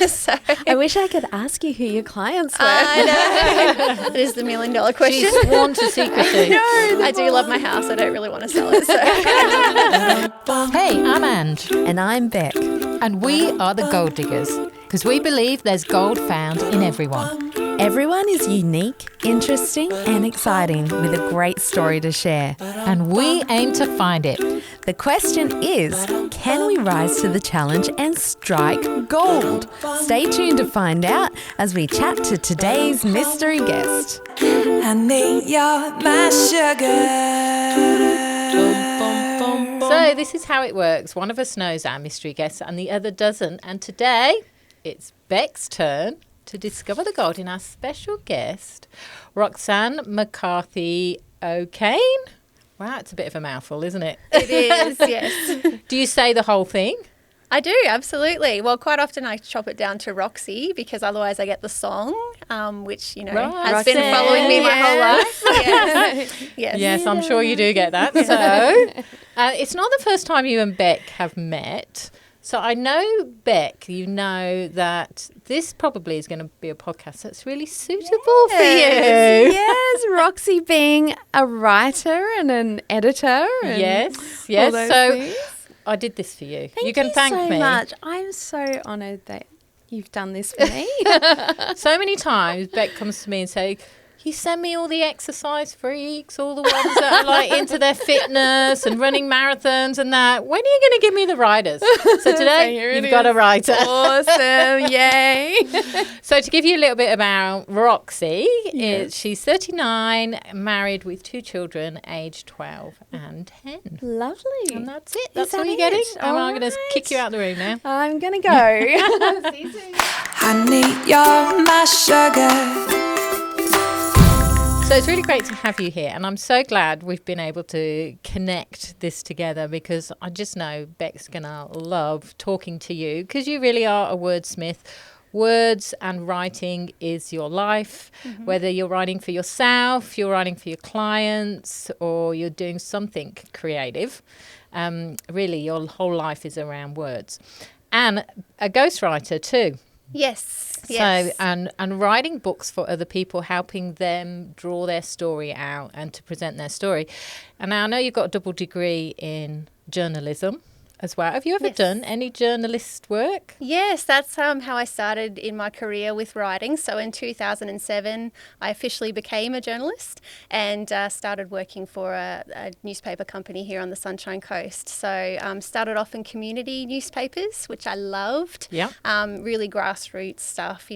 So I wish I could ask you who your clients were. I know. It is the $1 million question. She's sworn to secrecy. I do love my house. I don't really want to sell it. So. Hey, I'm Ange, And I'm Beck. and we are the Gold Diggers, because we believe there's gold found in everyone. Everyone is unique, interesting and exciting with a great story to share. And we aim to find it. The question is, can we rise to the challenge and strike gold? Stay tuned to find out as we chat to today's mystery guest. Honey, you're my sugar. So this is how it works. One of us knows our mystery guest and the other doesn't. And today it's Beck's turn to discover the gold in our special guest, Roxanne McCarty-O'Kane. Wow, it's a bit of a mouthful, isn't it? It is, yes. Do you say the whole thing? I do, absolutely. Well, quite often I chop it down to Roxy because otherwise I get the song, which, Right. has been Roxanne, following me my whole yeah. life. Yes. Yes. Yes, I'm sure you do get that. So it's not the first time you and Beck have met. So I know, Beck, you know that this probably is going to be a podcast that's really suitable for you. Yes, Roxy being a writer and an editor. And Yes, all yes. those So things. I did this for you. Thank you can thank so me. much. I'm so honoured that you've done this for me. So many times Beck comes to me and say, you send me all the exercise freaks, all the ones that are like into their fitness and running marathons and that. When are you going to give me the writers? So today here it you've got a is. writer. Awesome, yay. So to give you a little bit about Roxy, Yes. she's 39, married with 2 children, aged 12 and 10. Lovely. And that's it. That's that all you're it? getting. And All I'm going to kick you right. out the room now. I'm going to go. See you soon. Honey, you're my sugar. So it's really great to have you here, and I'm so glad we've been able to connect this together because I just know Beck's going to love talking to you because you really are a wordsmith. Words and writing is your life, whether you're writing for yourself, you're writing for your clients, or you're doing something creative. Really, your whole life is around words. And a ghostwriter too. Yes. So, Yes. and writing books for other people, helping them draw their story out and to present their story. And now I know you've got a double degree in journalism as well. Have you ever Yes. done any journalist work? Yes, that's how I started in my career with writing. So in 2007, I officially became a journalist and started working for a newspaper company here on the Sunshine Coast. So started off in community newspapers, which I loved. Yeah. Really grassroots stuff,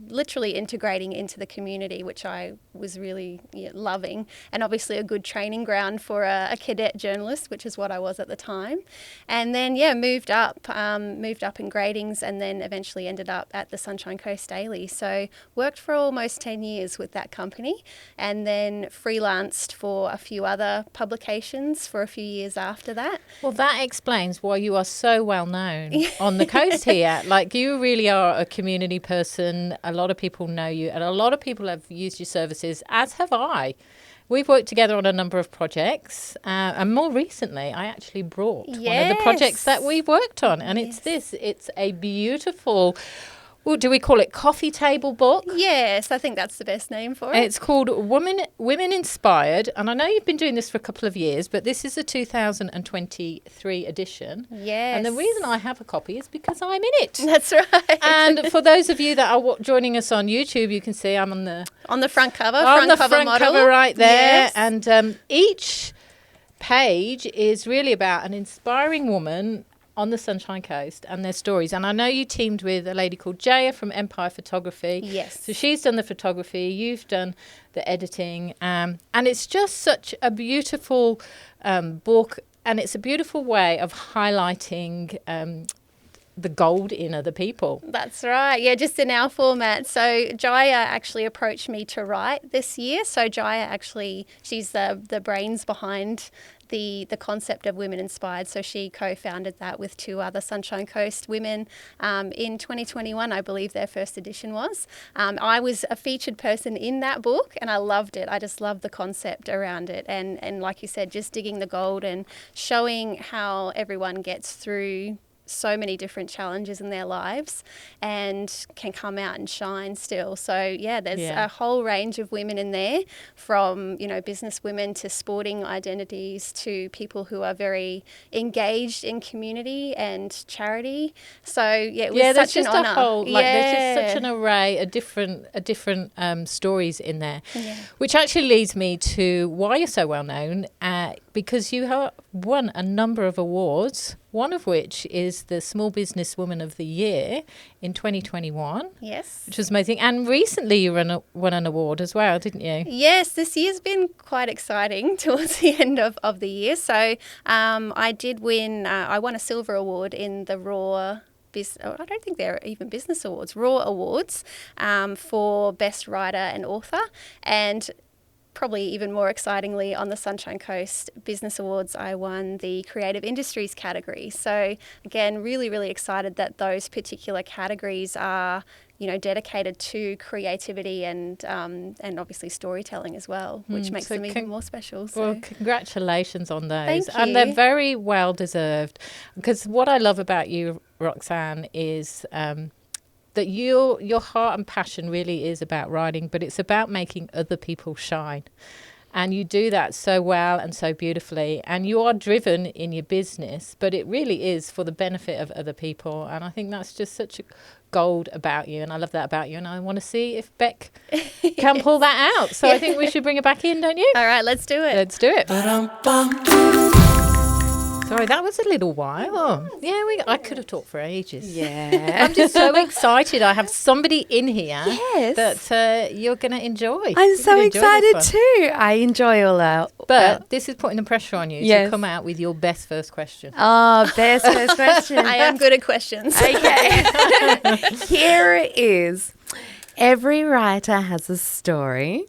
literally integrating into the community, which I was really loving. And obviously a good training ground for a cadet journalist, which is what I was at the time. And then, moved up in gradings and then eventually ended up at the Sunshine Coast Daily. So worked for almost 10 years with that company and then freelanced for a few other publications for a few years after that. Well, that explains why you are so well known on the coast here. Like, you really are a community person. A lot of people know you and a lot of people have used your services, as have I. We've worked together on a number of projects, and more recently, I actually brought one of the projects that we worked on, and it's a beautiful, do we call it coffee table book? Yes, I think that's the best name for it. It's called Women Inspired, and I know you've been doing this for a couple of years, but this is a 2023 edition. Yes. And the reason I have a copy is because I'm in it. That's right. And for those of you that are joining us on YouTube, you can see I'm on the front cover, front model. cover right there. Yes. And each page is really about an inspiring woman on the Sunshine Coast and their stories. And I know you teamed with a lady called Jaya from Empire Photography. Yes. So she's done the photography, you've done the editing. And it's just such a beautiful book, and it's a beautiful way of highlighting the gold in other people. That's right. Yeah, just in our format. So Jaya actually approached me to write this year. So Jaya she's the brains behind the concept of Women Inspired. So she co-founded that with 2 other Sunshine Coast women in 2021, I believe their first edition was. I was a featured person in that book and I loved it. I just loved the concept around it. And like you said, just digging the gold and showing how everyone gets through so many different challenges in their lives and can come out and shine still. So, there's a whole range of women in there, from, business women to sporting identities to people who are very engaged in community and charity. So, it was such an honour. There's just such an array of different stories in there, which actually leads me to why you're so well known, because you have won a number of awards, one of which is the Small Business Woman of the Year in 2021. Yes. Which was amazing. And recently you won an award as well, didn't you? Yes, this year's been quite exciting towards the end of the year. So I did win, I won a silver award in the Raw... I don't think they're even business awards, Raw Awards, for Best Writer and Author. And probably even more excitingly, on the Sunshine Coast Business Awards, I won the Creative Industries category. So again, really, really excited that those particular categories are, dedicated to creativity and obviously storytelling as well, which makes them even more special. So. Well, congratulations on those. Thank you. And they're very well deserved, because what I love about you, Roxanne, is that your heart and passion really is about writing, but it's about making other people shine. And you do that so well and so beautifully. And you are driven in your business, but it really is for the benefit of other people. And I think that's just such a gold about you. And I love that about you. And I want to see if Beck can pull that out. So I think we should bring her back in, don't you? All right, let's do it. Let's do it. Sorry, that was a little while. I could have talked for ages. Yeah. I'm just so excited. I have somebody in here that you're going to enjoy. I'm so excited too. I enjoy all that. But this is putting the pressure on you to come out with your best first question. Oh, best first question. I am good at questions. Okay. Here it is. Every writer has a story.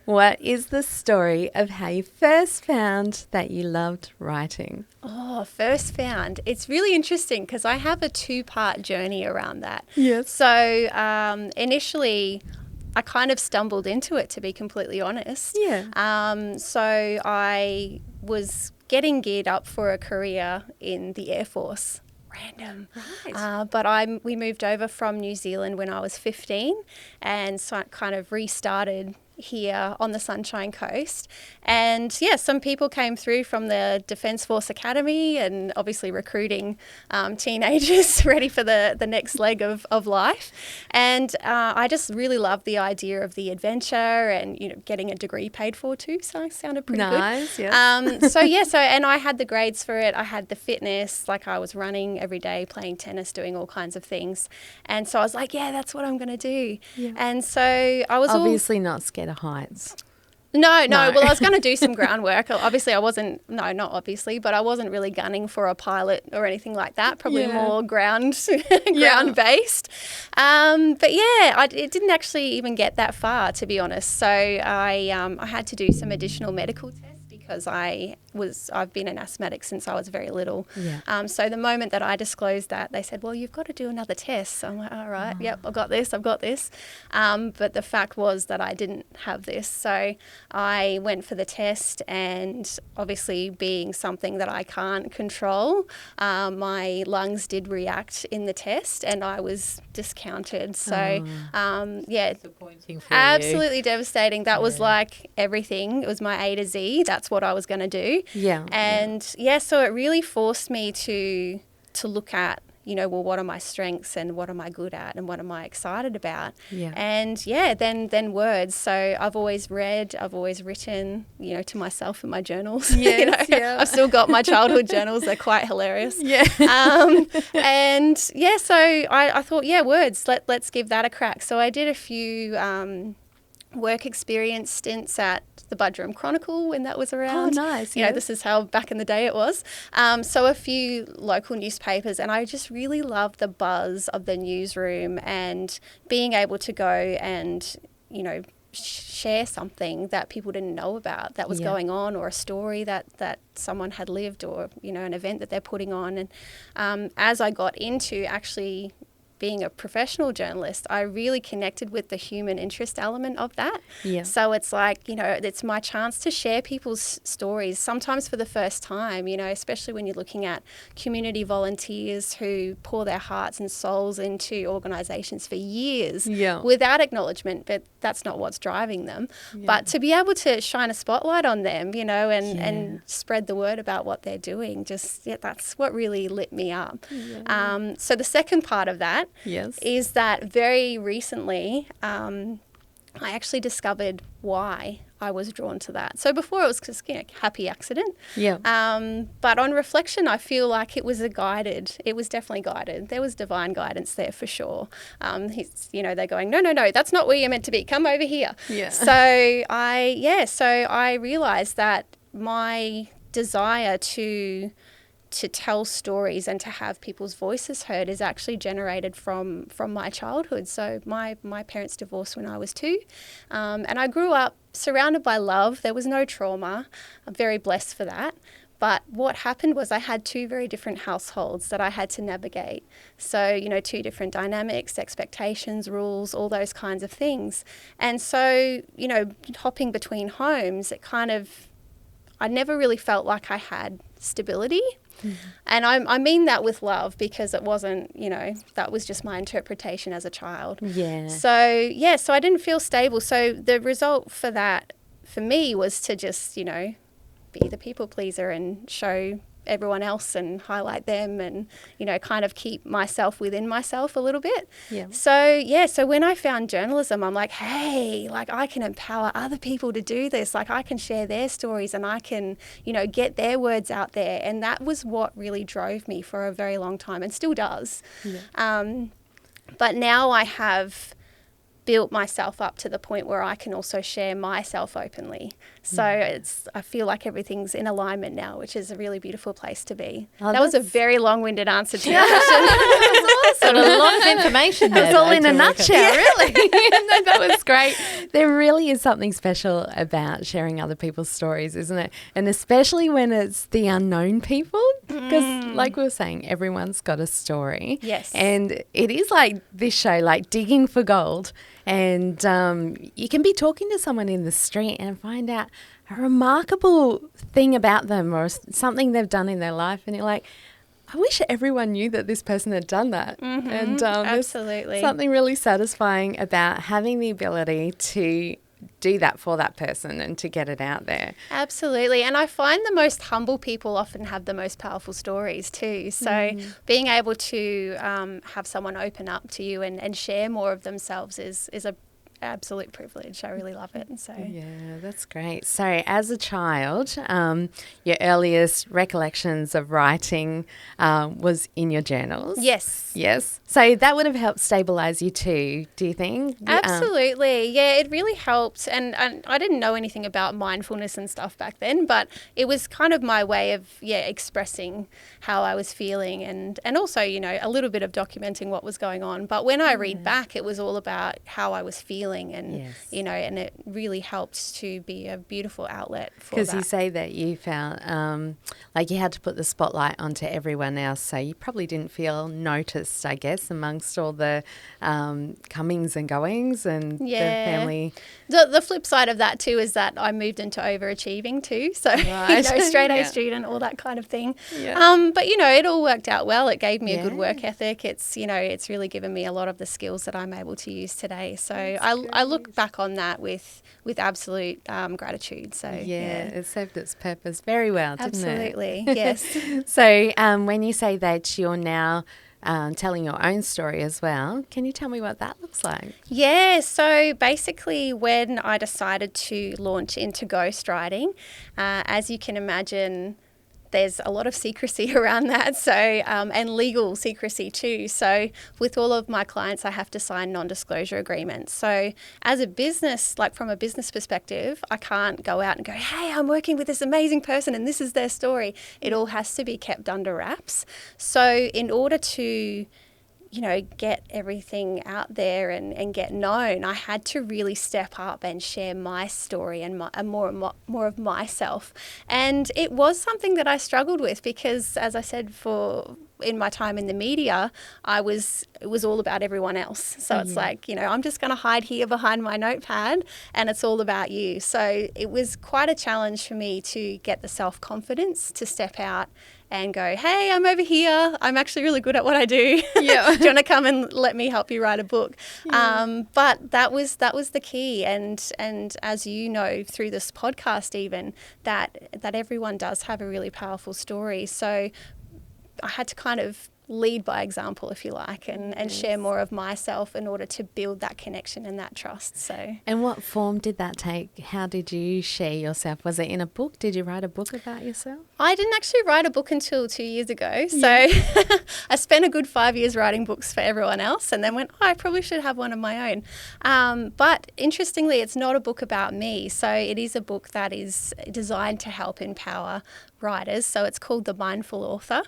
What is the story of how you first found that you loved writing? Oh, first found. It's really interesting because I have a 2-part journey around that. Yes. So initially, I kind of stumbled into it, to be completely honest. Yeah. So I was getting geared up for a career in the Air Force. Random. Right. But we moved over from New Zealand when I was 15, and so I kind of restarted here on the Sunshine Coast. And some people came through from the Defence Force Academy and obviously recruiting teenagers ready for the next leg of life. And I just really loved the idea of the adventure and, getting a degree paid for too. So it sounded pretty good. Nice, yeah. So and I had the grades for it. I had the fitness, like I was running every day, playing tennis, doing all kinds of things. And so I was like, that's what I'm going to do. Yeah. And so I was obviously not scared of heights. No. Well, I was going to do some groundwork. Obviously, I wasn't really gunning for a pilot or anything like that. Probably more ground-based. It didn't actually even get that far, to be honest. So I had to do some additional medical tests because I've been an asthmatic since I was very little. Yeah. So the moment that I disclosed that, they said, well, you've got to do another test. So I'm like, all right, yep, I've got this. But the fact was that I didn't have this. So I went for the test, and obviously being something that I can't control, my lungs did react in the test and I was discounted. So disappointing for absolutely you. Devastating. That was like everything. It was my A to Z. That's what I was going to do. Yeah. And so it really forced me to look at, what are my strengths and what am I good at and what am I excited about? Yeah. And then words. So I've always read, I've always written, to myself in my journals. Yes, I've still got my childhood journals. They're quite hilarious. Yeah. So I thought, words, let's give that a crack. So I did a few work experience stints at the Budroom Chronicle when that was around. Oh, nice. This is how back in the day it was. So a few local newspapers, and I just really loved the buzz of the newsroom and being able to go and, share something that people didn't know about that was going on, or a story that someone had lived, or, an event that they're putting on. And as I got into actually being a professional journalist, I really connected with the human interest element of that. Yeah. So it's like, it's my chance to share people's stories, sometimes for the first time, especially when you're looking at community volunteers who pour their hearts and souls into organisations for years without acknowledgement, but that's not what's driving them. Yeah. But to be able to shine a spotlight on them, and spread the word about what they're doing, that's what really lit me up. Yeah. So the second part of that is that very recently I actually discovered why I was drawn to that. So before it was just happy accident. Yeah. But on reflection, I feel like it was definitely guided. There was divine guidance there for sure. They're going, no, that's not where you're meant to be. Come over here. Yeah. So I realized that my desire to tell stories and to have people's voices heard is actually generated from my childhood. So my parents divorced when I was 2, and I grew up surrounded by love. There was no trauma. I'm very blessed for that. But what happened was I had 2 very different households that I had to navigate. So, 2 different dynamics, expectations, rules, all those kinds of things. And so, hopping between homes, I never really felt like I had stability. Mm-hmm. And I mean that with love, because it wasn't, that was just my interpretation as a child. Yeah. So I didn't feel stable. So the result for that, for me, was to just, be the people pleaser and show everyone else and highlight them and, kind of keep myself within myself a little bit. Yeah. So when I found journalism, I'm like, hey, I can empower other people to do this. I can share their stories and I can, get their words out there. And that was what really drove me for a very long time, and still does. Yeah. But now I have built myself up to the point where I can also share myself openly. So I feel like everything's in alignment now, which is a really beautiful place to be. Oh, that was a very long-winded answer to your question. Awesome. A lot of information there. That was all in a nutshell, really. No, that was great. There really is something special about sharing other people's stories, isn't it? And especially when it's the unknown people, because like we were saying, everyone's got a story. Yes. And it is like this show, like digging for gold. And you can be talking to someone in the street and find out a remarkable thing about them or something they've done in their life. And you're like, I wish everyone knew that this person had done that. Mm-hmm. And absolutely, there's something really satisfying about having the ability to do that for that person and to get it out there. Absolutely. And I find the most humble people often have the most powerful stories too. So being able to have someone open up to you and share more of themselves is a absolute privilege. I really love it. So yeah, that's great. So as a child, your earliest recollections of writing was in your journals. Yes. So that would have helped stabilise you too, do you think? Absolutely. Yeah, it really helped. And I didn't know anything about mindfulness and stuff back then, but it was kind of my way of expressing how I was feeling and also, a little bit of documenting what was going on. But when I read back, it was all about how I was feeling and, and it really helped to be a beautiful outlet for that. Because you say that you found like you had to put the spotlight onto everyone else, so you probably didn't feel noticed, I guess, amongst all the comings and goings and the family. The flip side of that too is that I moved into overachieving too. So, straight A student, all that kind of thing. Yeah. But, it all worked out well. It gave me a good work ethic. It's, it's really given me a lot of the skills that I'm able to use today. So I look back on that with absolute gratitude. So it served its purpose very well, didn't it? Absolutely, yes. So when you say that you're now telling your own story as well, can you tell me what that looks like? Yeah, so basically when I decided to launch into ghostwriting, as you can imagine, there's a lot of secrecy around that, so and legal secrecy too. So with all of my clients, I have to sign non-disclosure agreements. So as a business, from a business perspective, I can't go out and go, hey, I'm working with this amazing person and this is their story. It all has to be kept under wraps. So in order to get everything out there and get known, I had to really step up and share my story and more of myself. And it was something that I struggled with because, as I said, for in my time in the media, it was all about everyone else. So it's like, you know, I'm just going to hide here behind my notepad and it's all about you. So it was quite a challenge for me to get the self-confidence to step out and go, hey, I'm over here. I'm actually really good at what I do. Yeah. Do you want to come and let me help you write a book? Yeah. But that was the key. And as you know, through this podcast even, that everyone does have a really powerful story. So I had to kind of lead by example, if you like, and share more of myself in order to build that connection and that trust. So. And what form did that take? How did you share yourself? Was it in a book? Did you write a book about yourself? I didn't actually write a book until 2 years ago. So I spent a good 5 years writing books for everyone else and then went, I probably should have one of my own. But interestingly, it's not a book about me. So it is a book that is designed to help empower writers. So it's called The Mindful Author,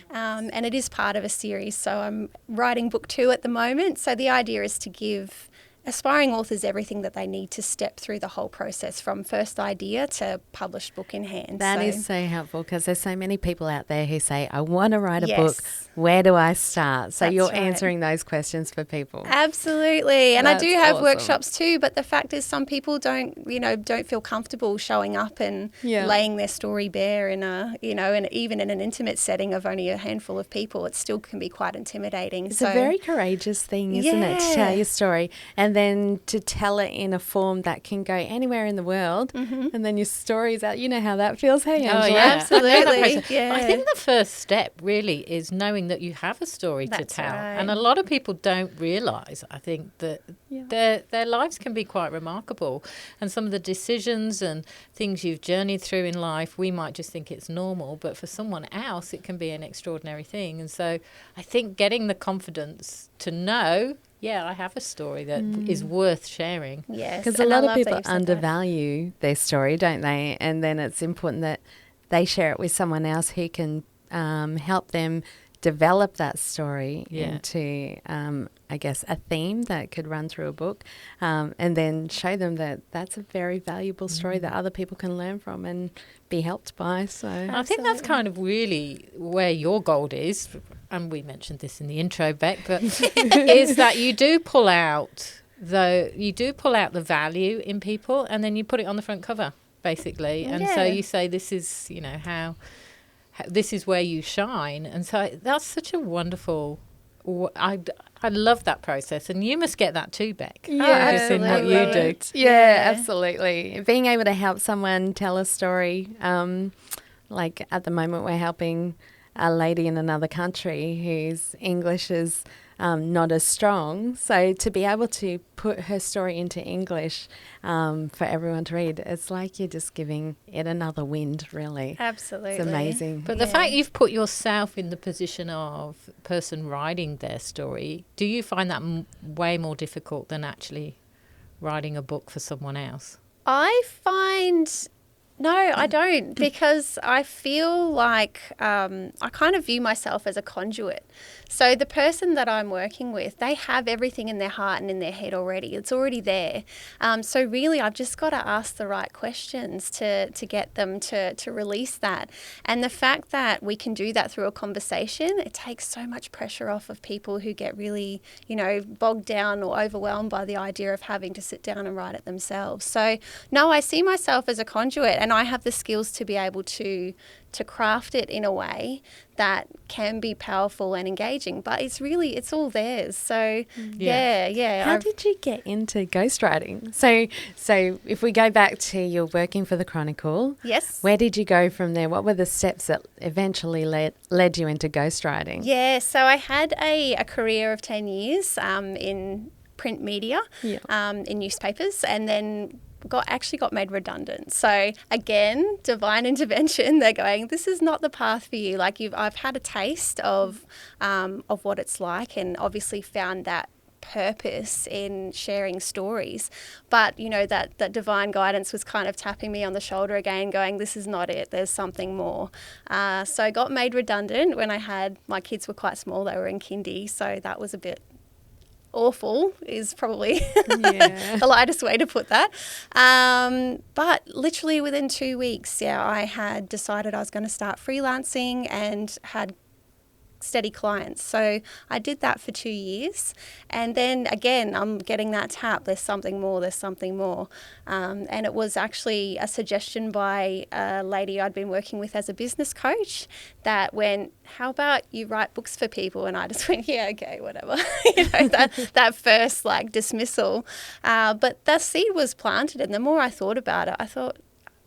and it is part of a series. So I'm writing book 2 at the moment. So the idea is to give aspiring authors everything that they need to step through the whole process from first idea to published book in hand. That is so helpful because there's so many people out there who say, I want to write a book. Where do I start? So you're answering those questions for people. Absolutely. And I do have awesome. workshops too, but the fact is some people don't feel comfortable showing up and laying their story bare in and even in an intimate setting of only a handful of people, it still can be quite intimidating. It's a very courageous thing, isn't it, to tell your story and then to tell it in a form that can go anywhere in the world and then your story's out. You know how that feels, hey, Angela? Oh, yeah, absolutely. I think the first step really is knowing that you have a story to tell. Right. And a lot of people don't realise, I think, that their lives can be quite remarkable. And some of the decisions and things you've journeyed through in life, we might just think it's normal, but for someone else it can be an extraordinary thing. And so I think getting the confidence to know, I have a story that is worth sharing. Yes. Because a lot of people undervalue their story, don't they? And then it's important that they share it with someone else who can help them develop that story into, I guess, a theme that could run through a book and then show them that that's a very valuable story that other people can learn from and be helped by. So I think that's kind of really where your goal is, and we mentioned this in the intro, Beck, but is that you do pull out the value in people and then you put it on the front cover, basically. And so you say this is, how this is where you shine. And so that's such a wonderful, I love that process. And you must get that too, Beck. Yeah, just in what you do. Yeah, absolutely. Being able to help someone tell a story, like at the moment we're helping a lady in another country whose English is not as strong. So to be able to put her story into English for everyone to read, it's like you're just giving it another wind, really. Absolutely. It's amazing. But the fact you've put yourself in the position of person writing their story, do you find that way more difficult than actually writing a book for someone else? No, I don't, because I feel like I kind of view myself as a conduit. So the person that I'm working with, they have everything in their heart and in their head already. It's already there. So really, I've just got to ask the right questions to get them to release that. And the fact that we can do that through a conversation, it takes so much pressure off of people who get really, bogged down or overwhelmed by the idea of having to sit down and write it themselves. So no, I see myself as a conduit, and I have the skills to be able to craft it in a way that can be powerful and engaging, but it's all theirs. So How did you get into ghostwriting? So if we go back to your working for the Chronicle, yes, where did you go from there? What were the steps that eventually led you into ghostwriting? Yeah, so I had a career of 10 years in print media, in newspapers, and then got made redundant. So again, divine intervention. They're going, this is not the path for you. Like I've had a taste of what it's like, and obviously found that purpose in sharing stories. But that divine guidance was kind of tapping me on the shoulder again, going, this is not it. There's something more. So I got made redundant when my kids were quite small. They were in kindy, so that was a bit awful is probably the lightest way to put that. But literally within 2 weeks, I had decided I was going to start freelancing and had steady clients. So I did that for 2 years. And then again, I'm getting that tap. There's something more. And it was actually a suggestion by a lady I'd been working with as a business coach that went, how about you write books for people? And I just went, yeah, okay, whatever. that first dismissal. But that seed was planted. And the more I thought about it, I thought,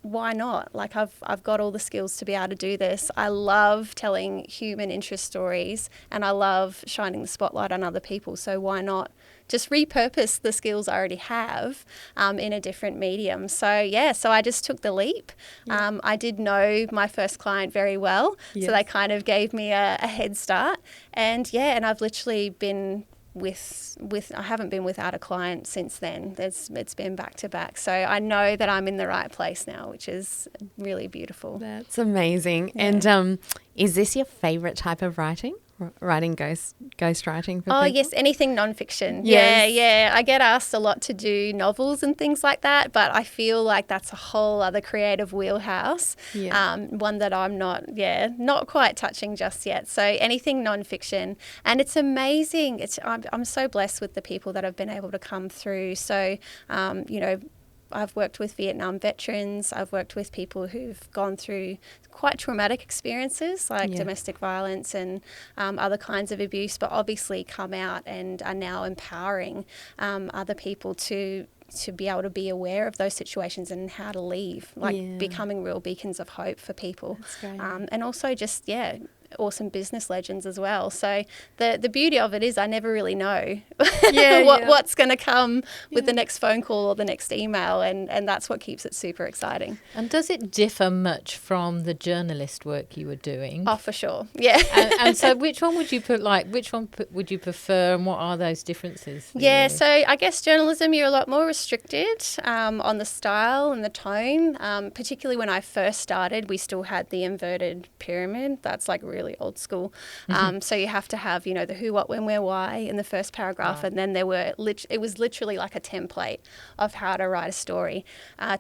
why not? I've got all the skills to be able to do this. I love telling human interest stories and I love shining the spotlight on other people. So why not just repurpose the skills I already have in a different medium? So I just took the leap. I did know my first client very well. Yes. So they kind of gave me a head start. And I've literally been I haven't been without a client since then. It's been back to back. So I know that I'm in the right place now, which is really beautiful. That's amazing. Yeah. And is this your favourite type of writing? Writing ghostwriting for people? Oh, yes, anything nonfiction. Yes. Yeah. I get asked a lot to do novels and things like that, but I feel like that's a whole other creative wheelhouse, one that I'm not quite touching just yet. So anything nonfiction. And it's amazing. I'm so blessed with the people that have been able to come through. So, I've worked with Vietnam veterans. I've worked with people who've gone through quite traumatic experiences like domestic violence and other kinds of abuse, but obviously come out and are now empowering other people to be able to be aware of those situations and how to leave, becoming real beacons of hope for people. That's great. And also just, awesome business legends as well. So the beauty of it is I never really know what's going to come with the next phone call or the next email, and that's what keeps it super exciting. And does it differ much from the journalist work you were doing? Oh, for sure. Yeah. and so which one would you would you prefer, and what are those differences? Yeah, so I guess journalism, you're a lot more restricted on the style and the tone. Particularly when I first started, we still had the inverted pyramid. That's really old school. So you have to have, the who, what, when, where, why in the first paragraph. And then it was literally like a template of how to write a story.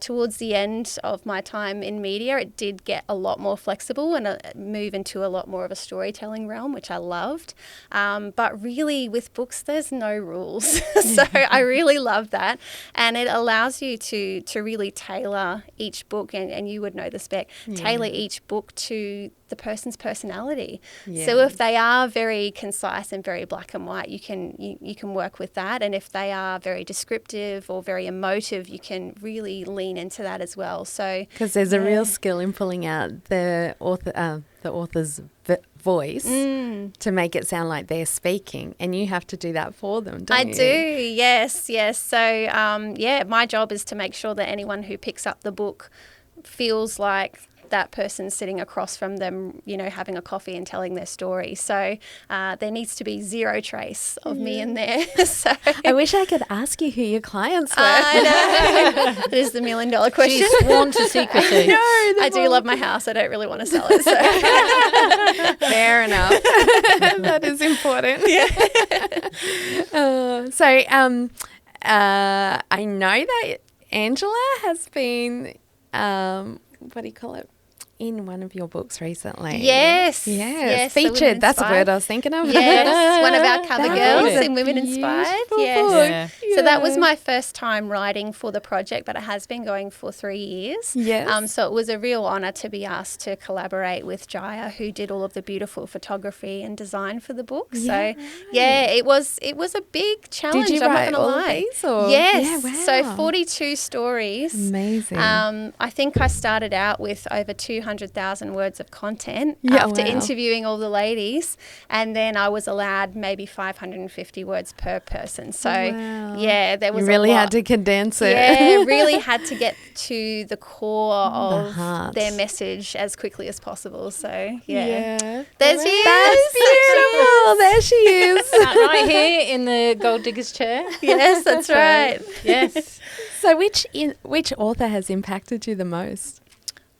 Towards the end of my time in media, it did get a lot more flexible and move into a lot more of a storytelling realm, which I loved. But really with books, there's no rules. So I really love that. And it allows you to really tailor each book, and you would know this, Beck, tailor each book to the person's personality. So if they are very concise and very black and white, you can work with that. And if they are very descriptive or very emotive, you can really lean into that as well. So because there's a real skill in pulling out the author's voice to make it sound like they're speaking, and you have to do that for them, don't you? I do, yes. So my job is to make sure that anyone who picks up the book feels like that person sitting across from them, having a coffee and telling their story. So there needs to be zero trace of me in there. So I wish I could ask you who your clients were. I know. It is the $1 million question. She's sworn to secrecy. I do love my house. I don't really want to sell it. So. Fair enough. That is important. I know that Angela has been, what do you call it? In one of your books recently. Yes. Featured. That's a word I was thinking of. Yes, one of our cover girls in Women Inspired. Yes. Yeah. So that was my first time writing for the project, but it has been going for 3 years. Yes. So it was a real honour to be asked to collaborate with Jaya, who did all of the beautiful photography and design for the book. Yeah. So it was a big challenge. Did you write all of these? Or? Yes. Yeah, wow. So 42 stories. Amazing. I think I started out with over 200,000 words of content after interviewing all the ladies, and then I was allowed maybe 550 words per person. So there was you really had to condense it. Yeah, really had to get to the core of their message as quickly as possible. So there's you. That's beautiful. There she is. Right here in the gold digger's chair. Yes, that's right. Yes. So which author has impacted you the most?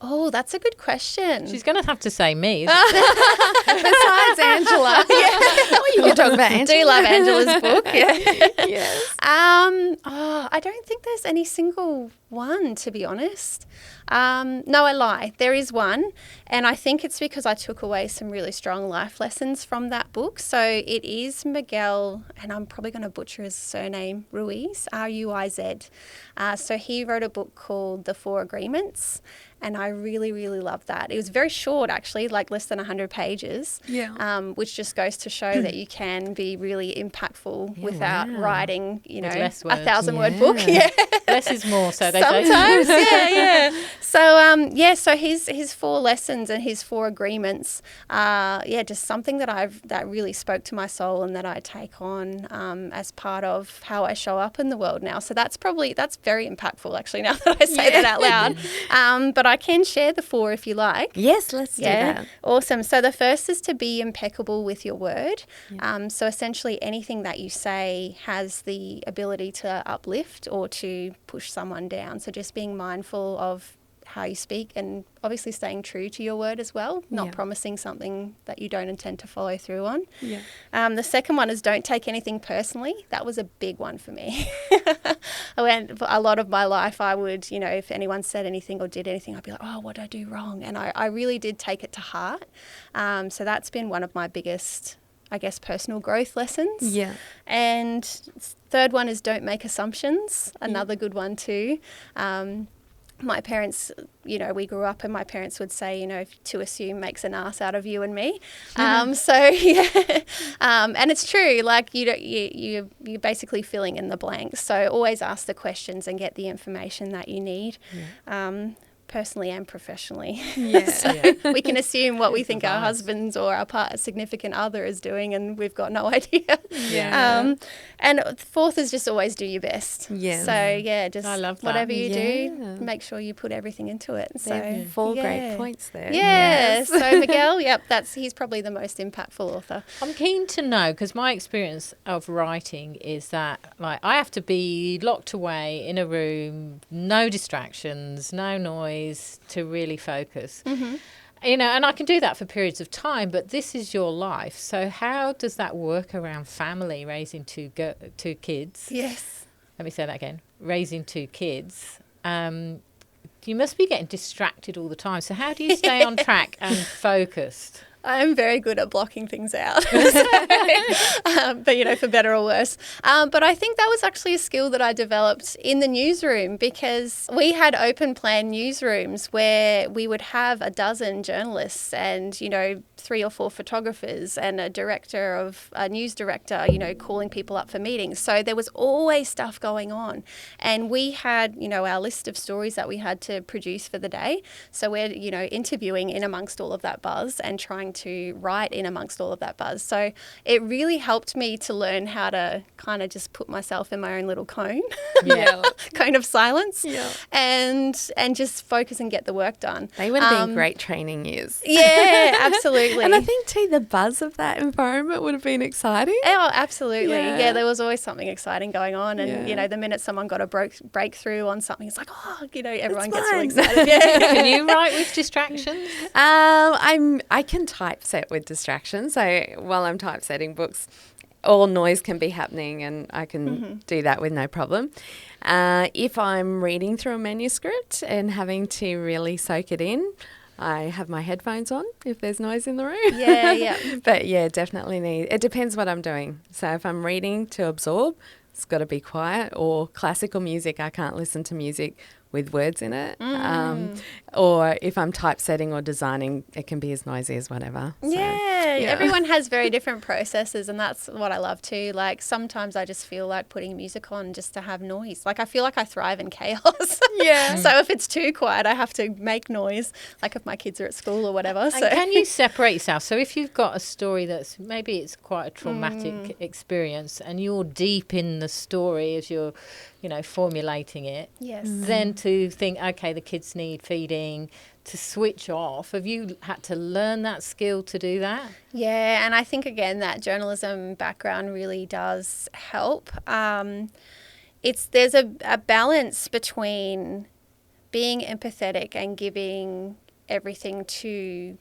Oh, that's a good question. She's going to have to say me. Besides Angela. Well, you can talk about Angela. I do love Angela's book. Yes. I don't think there's any single one, to be honest. No, I lie. There is one, and I think it's because I took away some really strong life lessons from that book. So it is Miguel, and I'm probably going to butcher his surname, Ruiz, Ruiz. So he wrote a book called The Four Agreements, and I really, really loved that. It was very short, actually, like less than 100 pages, which just goes to show that you can be really impactful without writing, you know, a 1,000-word book. Yeah. Less is more, so they say. Sometimes, yeah. So his 4 lessons and his 4 agreements, just something that really spoke to my soul and that I take on as part of how I show up in the world now. So that's very impactful, actually, now that I say that out loud. But I can share the 4 if you like. Yes, let's do that. Awesome. So the first is to be impeccable with your word. So essentially anything that you say has the ability to uplift or to push someone down. So just being mindful of how you speak and obviously staying true to your word as well, not promising something that you don't intend to follow through on. The second one is don't take anything personally. That was a big one for me. For a lot of my life, I would, you know, if anyone said anything or did anything, I'd be like, oh, what did I do wrong? And I really did take it to heart. So that's been one of my biggest, I guess, personal growth lessons. Yeah. And third one is don't make assumptions. Another good one too. My parents, you know, we grew up and my parents would say, you know, to assume makes an ass out of you and me. And it's true. Like you're basically filling in the blanks. So always ask the questions and get the information that you need. Personally and professionally. We can assume what we think our husbands or our significant other is doing and we've got no idea. And fourth is just always do your best. Just I love that. Whatever you do, make sure you put everything into it. So 4 great points there. So Miguel, he's probably the most impactful author. I'm keen to know, because my experience of writing is that like I have to be locked away in a room, no distractions, no noise, to really focus. You know, and I can do that for periods of time, but this is your life. So how does that work around family, raising 2 kids? Yes. Let me say that again. Raising 2 kids. You must be getting distracted all the time. So how do you stay on track and focused? I'm very good at blocking things out, but, you know, for better or worse. But I think that was actually a skill that I developed in the newsroom, because we had open plan newsrooms where we would have a dozen journalists and, you know, 3 or 4 photographers and a news director, you know, calling people up for meetings. So there was always stuff going on. And we had, you know, our list of stories that we had to produce for the day. So we're, you know, interviewing in amongst all of that buzz and trying to write in amongst all of that buzz. So it really helped me to learn how to kind of just put myself in my own little cone, cone of silence, and just focus and get the work done. They would have been great training years. Yeah, absolutely. And I think too, the buzz of that environment would have been exciting. Oh, absolutely. Yeah, there was always something exciting going on. And, you know, the minute someone got a breakthrough on something, it's like, oh, you know, everyone gets really excited. Can you write with distractions? I can typeset with distractions. So while I'm typesetting books, all noise can be happening and I can do that with no problem. If I'm reading through a manuscript and having to really soak it in, I have my headphones on if there's noise in the room. But yeah, definitely it depends what I'm doing. So if I'm reading to absorb, it's got to be quiet, or classical music, I can't listen to music with words in it. Or if I'm typesetting or designing, it can be as noisy as whatever. So, everyone has very different processes, and that's what I love too. Like sometimes I just feel like putting music on just to have noise. Like I feel like I thrive in chaos. So if it's too quiet, I have to make noise, like if my kids are at school or whatever. So can you separate yourself? So if you've got a story that's maybe it's quite a traumatic experience and you're deep in the story as you're, you know, formulating it, then to think, okay, the kids need feeding, to switch off. Have you had to learn that skill to do that? Yeah, and I think, again, that journalism background really does help. There's a balance between being empathetic and giving everything to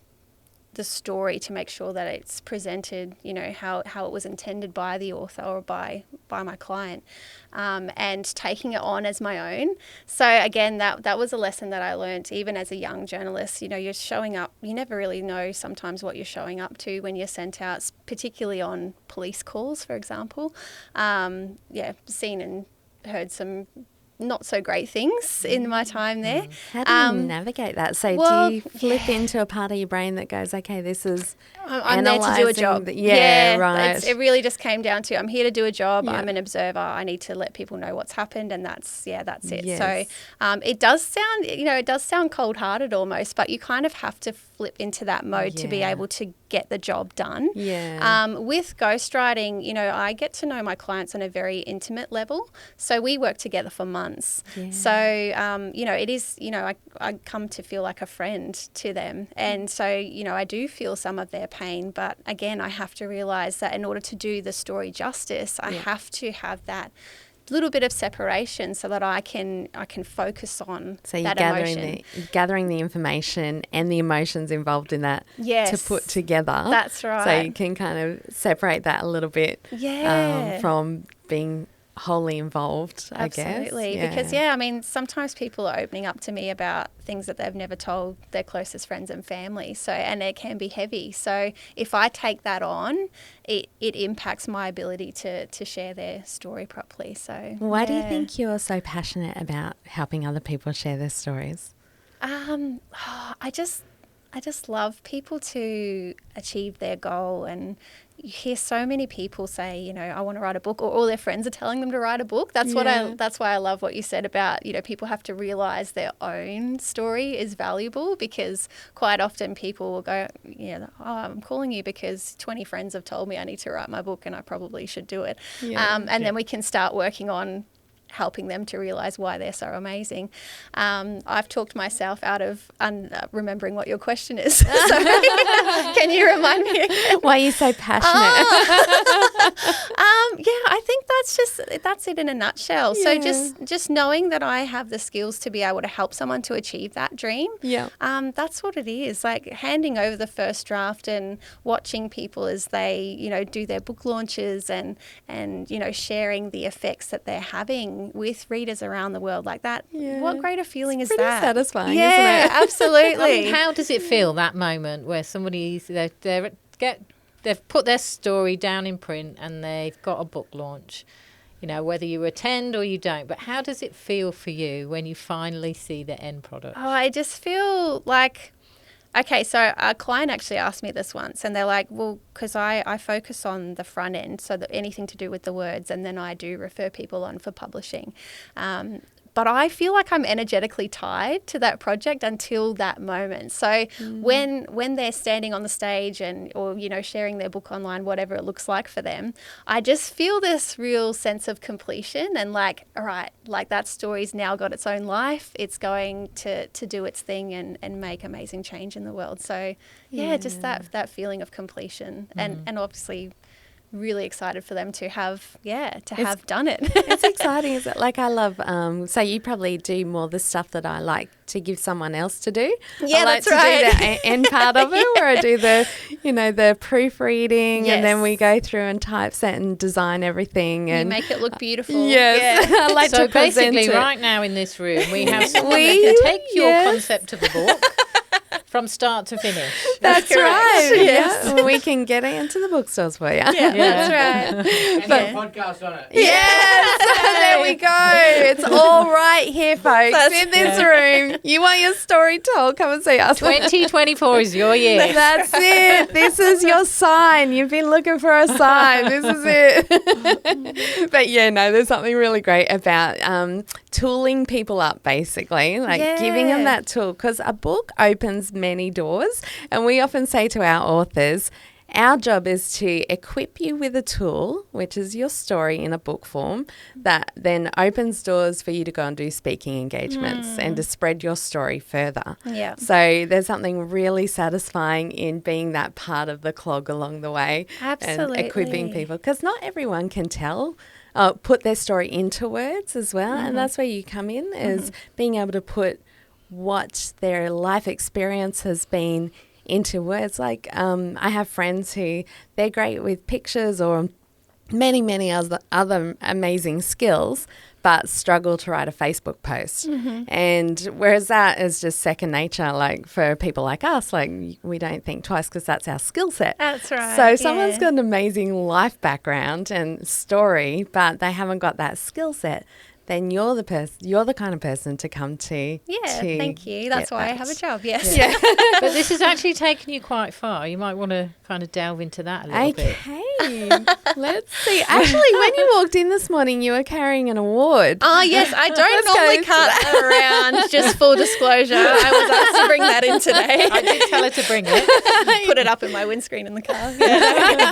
the story to make sure that it's presented, how it was intended by the author or by my client, and taking it on as my own. So again, that was a lesson that I learned even as a young journalist. You're showing up, you never really know sometimes what you're showing up to when you're sent out, particularly on police calls, for example. Seen and heard some not so great things in my time there. How do you navigate that? So do you flip into a part of your brain that goes, okay, this is I'm there to do a job. Right. It really just came down to, I'm here to do a job. I'm an observer. I need to let people know what's happened, and that's it. Yes. So it does sound cold-hearted almost, but you kind of have to flip into that mode to be able to get the job done. With ghostwriting, I get to know my clients on a very intimate level. So we work together for months. So, it is, I come to feel like a friend to them. And so, I do feel some of their pain. But again, I have to realise that in order to do the story justice, I have to have that little bit of separation so that I can focus on that emotion. Gathering the information and the emotions involved in that to put together. That's right. So you can kind of separate that a little bit from being wholly involved, I guess. Absolutely. Because, sometimes people are opening up to me about things that they've never told their closest friends and family. So, and it can be heavy. So if I take that on, it impacts my ability to share their story properly. So why do you think you're so passionate about helping other people share their stories? I just love people to achieve their goal, and you hear so many people say, I want to write a book, or all their friends are telling them to write a book. That's that's why I love what you said about, people have to realize their own story is valuable, because quite often people will go, I'm calling you because 20 friends have told me I need to write my book and I probably should do it. Then we can start working on helping them to realise why they're so amazing. I've talked myself out of remembering what your question is. So can you remind me again? Why are you so passionate? I think that's it in a nutshell. So just knowing that I have the skills to be able to help someone to achieve that dream. That's what it is. Like handing over the first draft and watching people as they, do their book launches and sharing the effects that they're having with readers around the world like that. What greater feeling is that? Pretty satisfying, isn't it? Absolutely. How does it feel, that moment where somebody's they've put their story down in print and they've got a book launch, whether you attend or you don't, but how does it feel for you when you finally see the end product? I just feel like, okay, so a client actually asked me this once, and they're like, well, because I focus on the front end, so that anything to do with the words, and then I do refer people on for publishing. But I feel like I'm energetically tied to that project until that moment. So when they're standing on the stage or sharing their book online, whatever it looks like for them, I just feel this real sense of completion and like, all right, like that story's now got its own life. It's going to do its thing and make amazing change in the world. So just that feeling of completion and obviously really excited for them to have done it. It's exciting, is it? Like I love, so you probably do more the stuff that I like to give someone else to do. Yeah, I like that's right. to do the end part of it where I do the proofreading and then we go through and typeset and design everything. And you make it look beautiful. Yes. I like to present basically it. Right now in this room we have someone that can take your concept of the book from start to finish. That's right. Yes. Yeah. We can get it into the bookstores for you. Yeah, that's right. And a podcast on it. Yes, there we go. It's all right here, folks. In this room. You want your story told? Come and see us. 2024 is your year. That's it. This is your sign. You've been looking for a sign. This is it. But there's something really great about tooling people up, basically, giving them that tool, because a book opens many doors, and we often say to our authors, our job is to equip you with a tool, which is your story in a book form, that then opens doors for you to go and do speaking engagements and to spread your story further. Yeah. So there's something really satisfying in being that part of the clog along the way. Absolutely. And equipping people, because not everyone can put their story into words as well. And that's where you come in, is being able to put what their life experience has been into words. Like I have friends who they're great with pictures or many other amazing skills, but struggle to write a Facebook post. And whereas that is just second nature, like for people like us, like we don't think twice because that's our skill set. That's right. So if someone's got an amazing life background and story, but they haven't got that skill set, then you're the kind of person to come to. Yeah, thank you. That's why I have a job, yes. Yeah. But this has actually taken you quite far. You might want to kind of delve into that a little bit. Okay, let's see. Actually, when you walked in this morning, you were carrying an award. Oh, yes. I don't normally cut around, just full disclosure. I was asked to bring that in today. I did tell her to bring it. Put it up in my windscreen in the car. Yeah.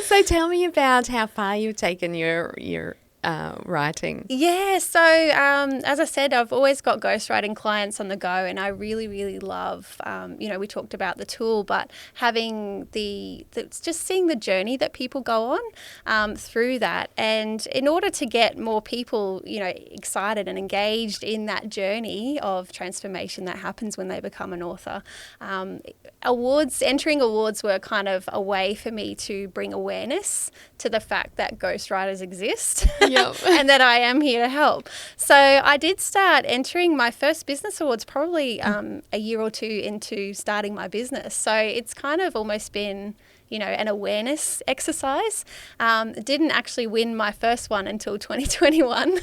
So tell me about how far you've taken your writing. Yeah, so as I said, I've always got ghostwriting clients on the go, and I really, really love, we talked about the tool, but having just seeing the journey that people go on through that. And in order to get more people, excited and engaged in that journey of transformation that happens when they become an author, entering awards were kind of a way for me to bring awareness to the fact that ghostwriters exist. Yep. And that I am here to help. So I did start entering my first business awards probably a year or two into starting my business. So it's kind of almost been, an awareness exercise. Didn't actually win my first one until 2021.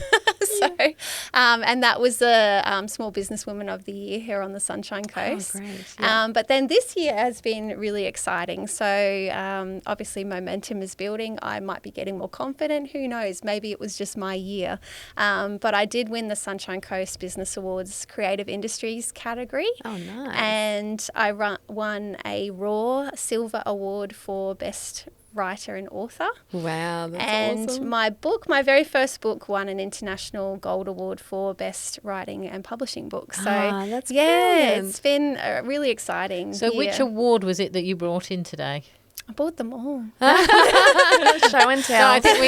And that was the Small Businesswoman of the Year here on the Sunshine Coast. Oh, great. Yeah. But then this year has been really exciting. So obviously momentum is building. I might be getting more confident. Who knows? Maybe it was just my year. But I did win the Sunshine Coast Business Awards Creative Industries category. Oh, nice. And I won a Raw Silver Award for Best Writer and Author. Wow, that's and awesome. my very first book won an International Gold Award for Best Writing and Publishing book. So that's yeah, brilliant. it's been really exciting. So which award was it that you brought in today? I bought them all. Show and tell. So I think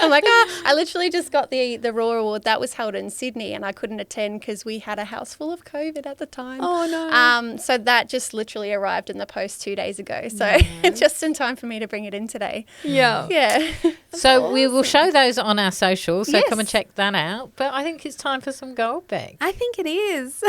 I'm like, I literally just got the Raw Award. That was held in Sydney, and I couldn't attend because we had a house full of COVID at the time. Oh, no. So that just literally arrived in the post 2 days ago. So just in time for me to bring it in today. Yeah. Yeah. So we will show those on our socials, so Yes. come and check that out. But I think it's time for some gold, Beck. I think it is.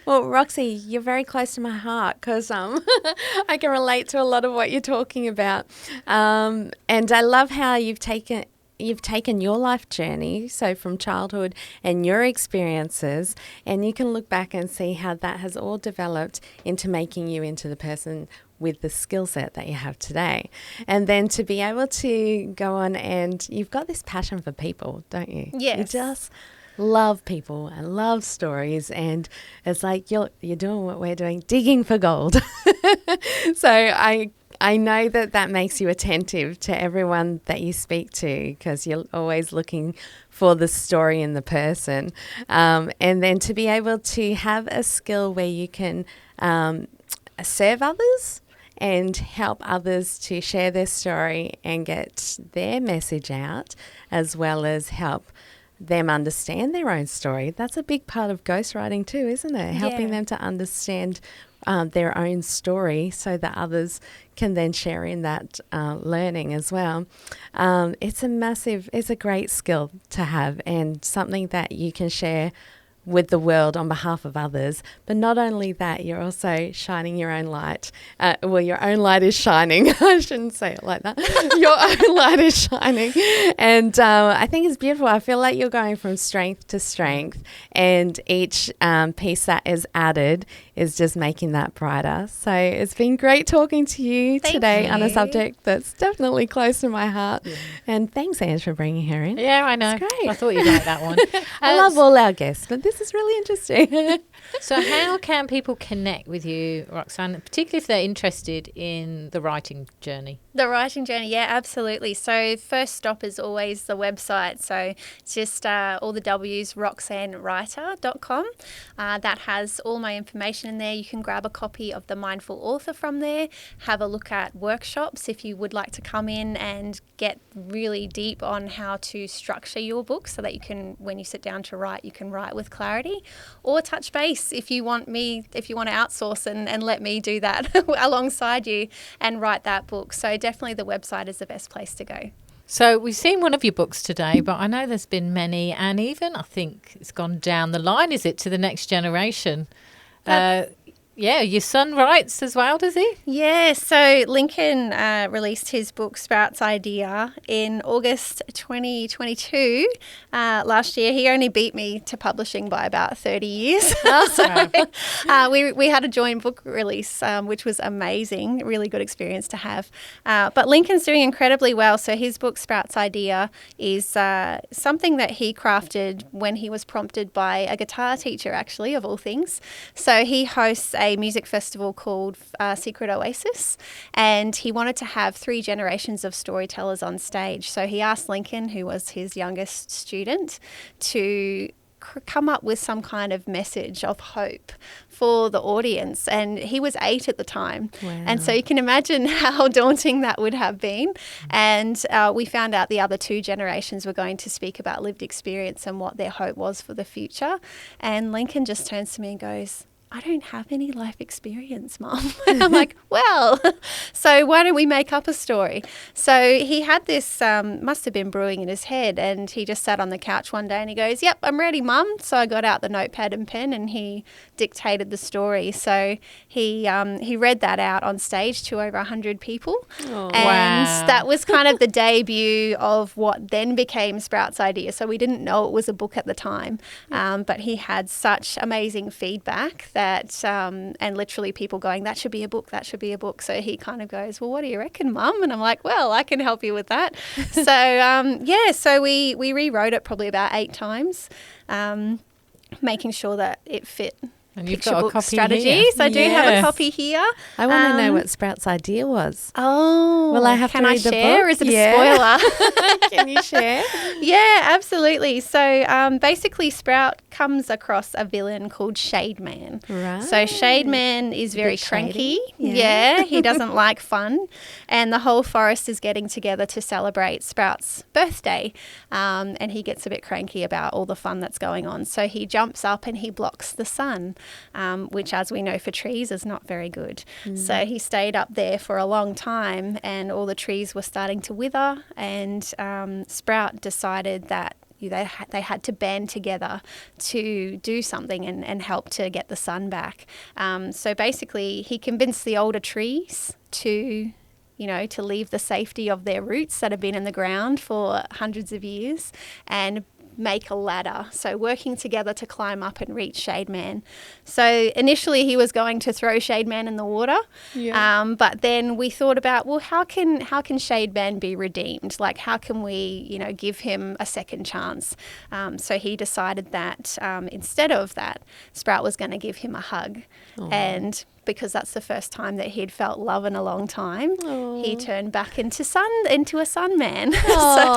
Well, Roxy, you're very close to my heart because I can relate to a lot of what you're talking about. And I love how you've taken your life journey, so from childhood and your experiences, and you can look back and see how that has all developed into making you into the person with the skill set that you have today. And then to be able to go on, and you've got this passion for people, don't you? Yes. You just love people and love stories, and it's like you're doing what we're doing, digging for gold. So I know that makes you attentive to everyone that you speak to because you're always looking for the story in the person. And then to be able to have a skill where you can serve others and help others to share their story and get their message out, as well as help them understand their own story. That's a big part of ghostwriting too, isn't it? Helping them to understand their own story so that others can then share in that learning as well. It's a great skill to have, and something that you can share with the world on behalf of others. But not only that, you're also shining your own light. Your own light is shining. I shouldn't say it like that. Your own light is shining. And I think it's beautiful. I feel like you're going from strength to strength, and each piece that is added is just making that brighter. So it's been great talking to you today on a subject that's definitely close to my heart. Yeah. And thanks, Ange, for bringing her in. Yeah, I know. It's great. I thought you'd like that one. I love all our guests, but this is really interesting. So how can people connect with you, Roxanne, particularly if they're interested in the writing journey? The writing journey, yeah, absolutely. So first stop is always the website. So it's just all the W's, roxannewriter.com. That has all my information in there. You can grab a copy of The Mindful Author from there, have a look at workshops if you would like to come in and get really deep on how to structure your book so that you can, when you sit down to write, you can write with clarity, or touch base if you want to outsource and let me do that alongside you and write that book. So definitely the website is the best place to go. So we've seen one of your books today, but I know there's been many, and even I think it's gone down the line, is it, to the next generation? Yeah, your son writes as well, does he? Yeah, so Lincoln released his book Sprouts Idea in August 2022 last year. He only beat me to publishing by about 30 years. We had a joint book release, which was amazing, really good experience to have. But Lincoln's doing incredibly well. So his book Sprouts Idea is something that he crafted when he was prompted by a guitar teacher, actually, of all things. So he hosts a music festival called Secret Oasis, and he wanted to have 3 generations of storytellers on stage. So he asked Lincoln, who was his youngest student, to come up with some kind of message of hope for the audience, and he was 8 at the time. Wow. And so you can imagine how daunting that would have been. And we found out the other 2 generations were going to speak about lived experience and what their hope was for the future. And Lincoln just turns to me and goes, I don't have any life experience, Mum. I'm like, well, so why don't we make up a story? So he had this, must have been brewing in his head, and he just sat on the couch one day and he goes, yep, I'm ready, Mum. So I got out the notepad and pen and he dictated the story. So he read that out on stage to over 100 people. Oh. And that was kind of the debut of what then became Sprouts Idea. So we didn't know it was a book at the time, but he had such amazing feedback that and literally people going, that should be a book, that should be a book. So he kind of goes, well, what do you reckon, Mum? And I'm like, well, I can help you with that. So so we rewrote it probably about 8 times, making sure that it fit And you've picture got a book copy strategies. here. I do have a copy here. I want to know what Sprout's idea was. Oh, Will I have can to I read the share? book? Is it Yeah. a spoiler? Can you share? Yeah, absolutely. So basically Sprout comes across a villain called Shade Man. Right. So Shade Man is very bit cranky. shady. Yeah. He doesn't like fun. And the whole forest is getting together to celebrate Sprout's birthday. And he gets a bit cranky about all the fun that's going on. So he jumps up and he blocks the sun, which, as we know for trees, is not very good. So he stayed up there for a long time and all the trees were starting to wither, and Sprout decided that they had to band together to do something and help to get the sun back. So basically he convinced the older trees to leave the safety of their roots that have been in the ground for hundreds of years and make a ladder, so working together to climb up and reach Shade Man. So initially he was going to throw Shade Man in the water, but then we thought about, well, how can Shade Man be redeemed? Like, how can we, give him a second chance? So he decided that instead of that, Sprout was going to give him a hug. And because that's the first time that he'd felt love in a long time, he turned back into a sun man. So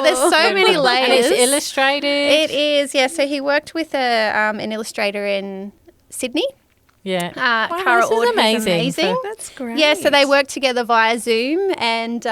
there's so many layers. And it's illustrated. It is, yeah. So he worked with an illustrator in Sydney. Yeah. Cara this is Ord, who's amazing. amazing. That's great. Yeah, so they worked together via Zoom and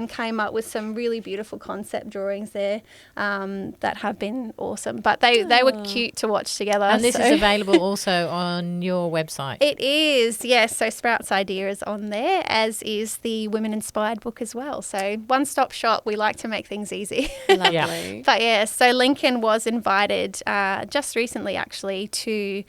came up with some really beautiful concept drawings there that have been awesome. But they were cute to watch together. And this is available also on your website. It is, yes. So Sprouts Idea is on there, as is the Women Inspired book as well. So one-stop shop. We like to make things easy. Lovely. But yeah, so Lincoln was invited just recently actually to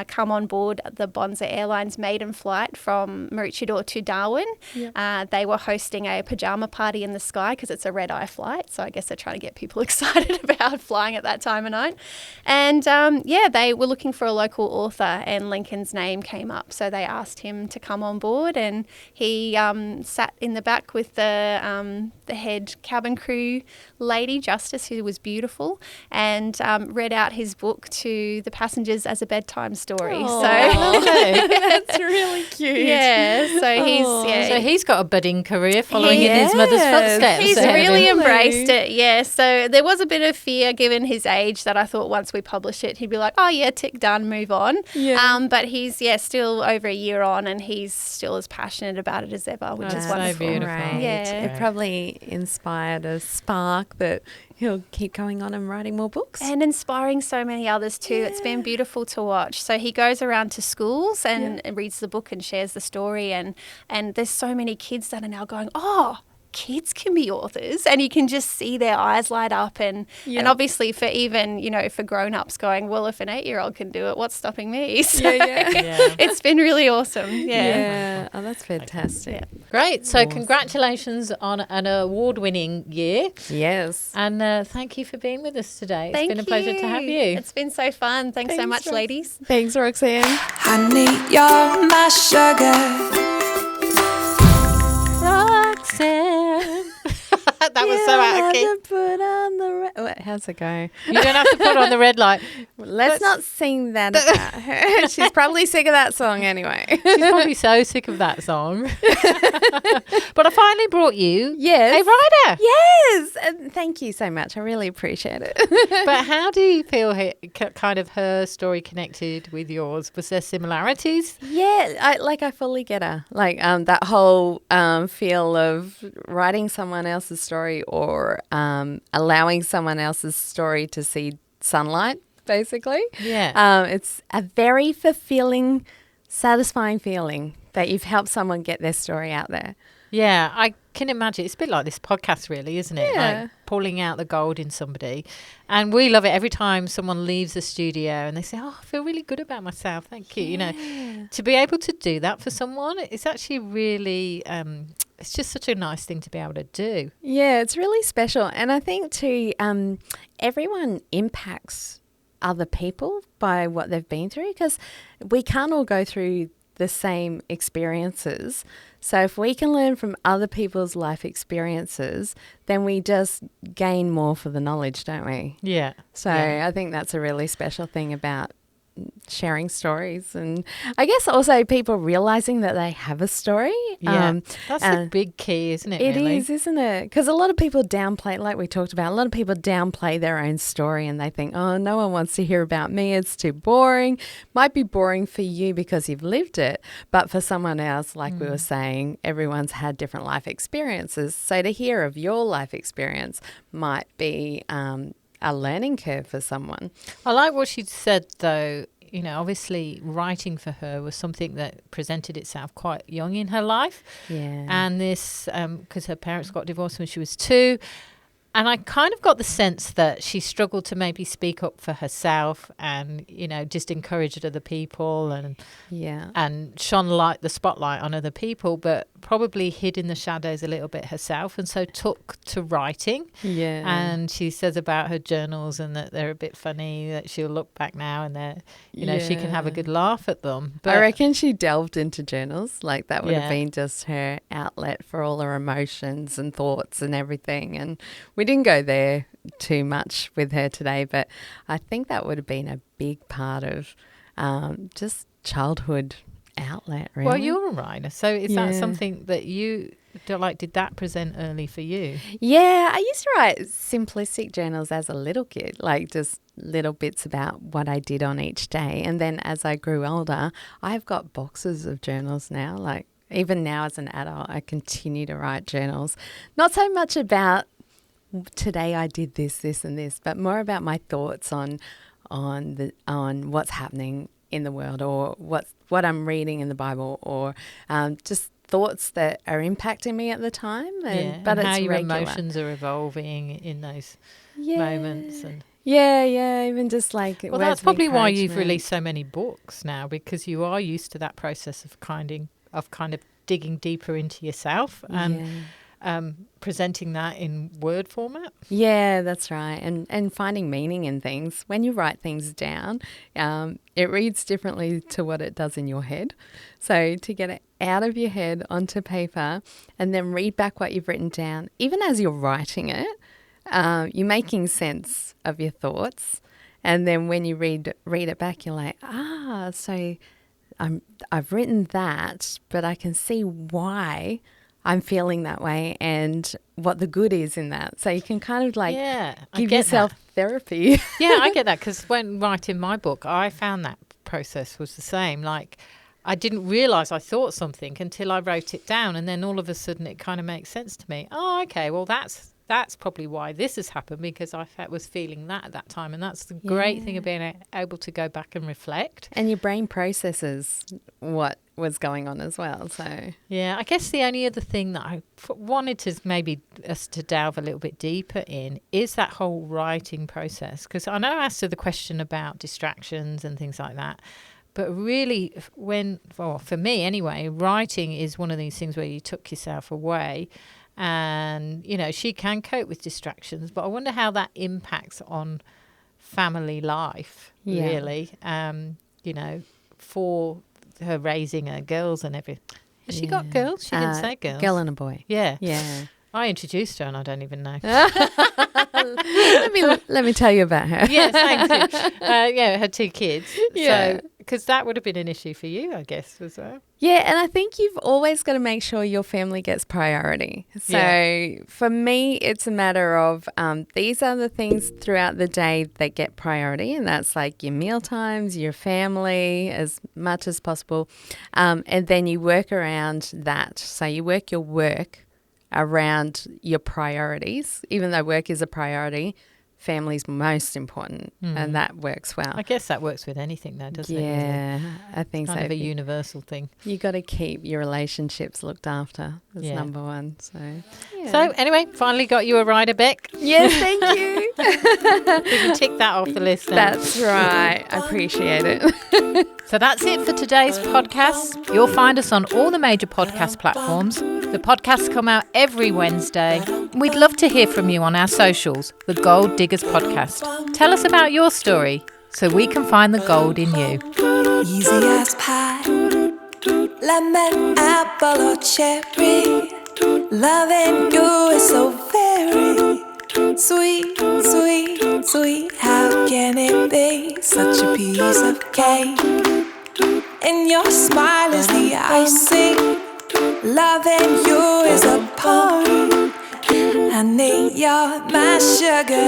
come on board the Bonza Airlines maiden flight from Maroochydore to Darwin. They were hosting a pajama party in the sky because it's a red-eye flight, so I guess they're trying to get people excited about flying at that time of night. And they were looking for a local author, and Lincoln's name came up, so they asked him to come on board, and he sat in the back with the head cabin crew lady, Justice, who was beautiful, and read out his book to the passengers as a bedtime story. Aww. So That's really cute. Yeah, So he's got a budding career following in his mother's footsteps. He's ahead of really him. embraced it, yeah. So there was a bit of fear given his age that I thought once we publish it, he'd be like, oh, yeah, tick, done, move on. Yeah. But he's, still over a year on and he's still as passionate about it as ever, which is That's wonderful. so beautiful. Right. Yeah. It probably inspired a spark that he'll keep going on and writing more books. And inspiring so many others too. It's been beautiful to watch. So he goes around to schools and reads the book and shares the story. And there's so many kids that are now going, oh, kids can be authors, and you can just see their eyes light up. And obviously for even, for grown-ups going, well, if an 8-year-old can do it, what's stopping me? So it's been really awesome. Yeah. Oh, that's fantastic. Yeah. Great. So congratulations on an award-winning year. Yes. And thank you for being with us today. It's Thank been a pleasure to have you. It's been so fun. Thanks so much, ladies. Thanks, Roxanne. Honey, you're my sugar. Roxanne. That was so out of key. To put on the how's it go? You don't have to put on the red light. Let's not sing that about her. She's probably sick of that song anyway. She's probably so sick of that song. But I finally brought you a writer. Yes. And thank you so much. I really appreciate it. But how do you feel kind of her story connected with yours? Was there similarities? Yeah, I fully get her. Like that whole feel of writing someone else's story or allowing someone else's story to see sunlight, basically. Yeah. It's a very fulfilling, satisfying feeling that you've helped someone get their story out there. Yeah, I can imagine. It's a bit like this podcast, really, isn't it? Yeah. Like pulling out the gold in somebody. And we love it every time someone leaves the studio and they say, oh, I feel really good about myself. Thank you. You know, to be able to do that for someone, it's actually really, it's just such a nice thing to be able to do. Yeah, it's really special. And I think too, everyone impacts other people by what they've been through, because we can't all go through the same experiences. So if we can learn from other people's life experiences, then we just gain more for the knowledge, don't we? Yeah. So I think that's a really special thing about sharing stories, and I guess also people realizing that they have a story. Yeah, that's the big key, isn't it? It really? is, isn't it? Because a lot of people downplay, like we talked about, a lot of people downplay their own story and they think, oh, no one wants to hear about me. It's too boring. Might be boring for you because you've lived it, but for someone else, like we were saying, everyone's had different life experiences. So to hear of your life experience might be a learning curve for someone. I like what she said, though. You know, obviously writing for her was something that presented itself quite young in her life. Yeah. And this, because her parents got divorced when she was 2. And I kind of got the sense that she struggled to maybe speak up for herself and, you know, just encouraged other people and shone the spotlight on other people, but probably hid in the shadows a little bit herself, and so took to writing. Yeah. And she says about her journals and that they're a bit funny, that she'll look back now and they're, you know, she can have a good laugh at them. But I reckon she delved into journals. Like that would have been just her outlet for all her emotions and thoughts and everything. And we didn't go there too much with her today, but I think that would have been a big part of just childhood outlet, really. Well, you're a writer, so is that something that you did that present early for you? Yeah, I used to write simplistic journals as a little kid, like just little bits about what I did on each day. And then as I grew older, I've got boxes of journals now. Like even now as an adult, I continue to write journals. Not so much about today I did this, this and this, but more about my thoughts on what's happening in the world, or what I'm reading in the Bible, or just thoughts that are impacting me at the time. But and it's how your regular. emotions are evolving in those moments. And even just like, well, that's probably why you've released so many books now, because you are used to that process of kind of digging deeper into yourself and presenting that in word format. Yeah, that's right. And finding meaning in things. When you write things down, it reads differently to what it does in your head. So to get it out of your head onto paper and then read back what you've written down, even as you're writing it, you're making sense of your thoughts. And then when you read it back, you're like, so I've written that, but I can see why I'm feeling that way and what the good is in that. So you can kind of like give yourself therapy. Yeah, I get that, because when writing my book, I found that process was the same. Like, I didn't realise I thought something until I wrote it down, and then all of a sudden it kind of makes sense to me. Oh, okay, well that's probably why this has happened, because I was feeling that at that time. And that's the great thing of being able to go back and reflect. And your brain processes what was going on as well. So yeah, I guess the only other thing that I wanted to maybe us to delve a little bit deeper in is that whole writing process. Because I know I asked her the question about distractions and things like that. But really, for me anyway, writing is one of these things where you took yourself away. And, you know, she can cope with distractions, but I wonder how that impacts on family life, really, you know, for her raising her girls and everything. Has she got girls? She didn't say girls. Girl and a boy. Yeah. Yeah. I introduced her and I don't even know. let me tell you about her. Yeah, thank you. Her 2 kids. Yeah. So, because that would have been an issue for you, I guess, as well. Yeah, and I think you've always got to make sure your family gets priority. So for me, it's a matter of these are the things throughout the day that get priority, and that's like your meal times, your family, as much as possible. And then you work around that. So you work your work around your priorities. Even though work is a priority, family's most important, and that works well. I guess that works with anything though, doesn't it? Yeah, I think kind so. of a universal thing. You got to keep your relationships looked after. That's number one. So, So anyway, finally got you a rider, Beck. yes, thank you. We can tick that off the list then. That's right. I appreciate it. So that's it for today's podcast. You'll find us on all the major podcast platforms. The podcasts come out every Wednesday. We'd love to hear from you on our socials, the Gold Diggers Podcast. Tell us about your story so we can find the gold in you. Easy as pie, lemon, apple or cherry. Loving you is so very sweet, sweet, sweet. How can it be such a piece of cake? And your smile is the icing. Loving you is a poem. Honey, you're my sugar.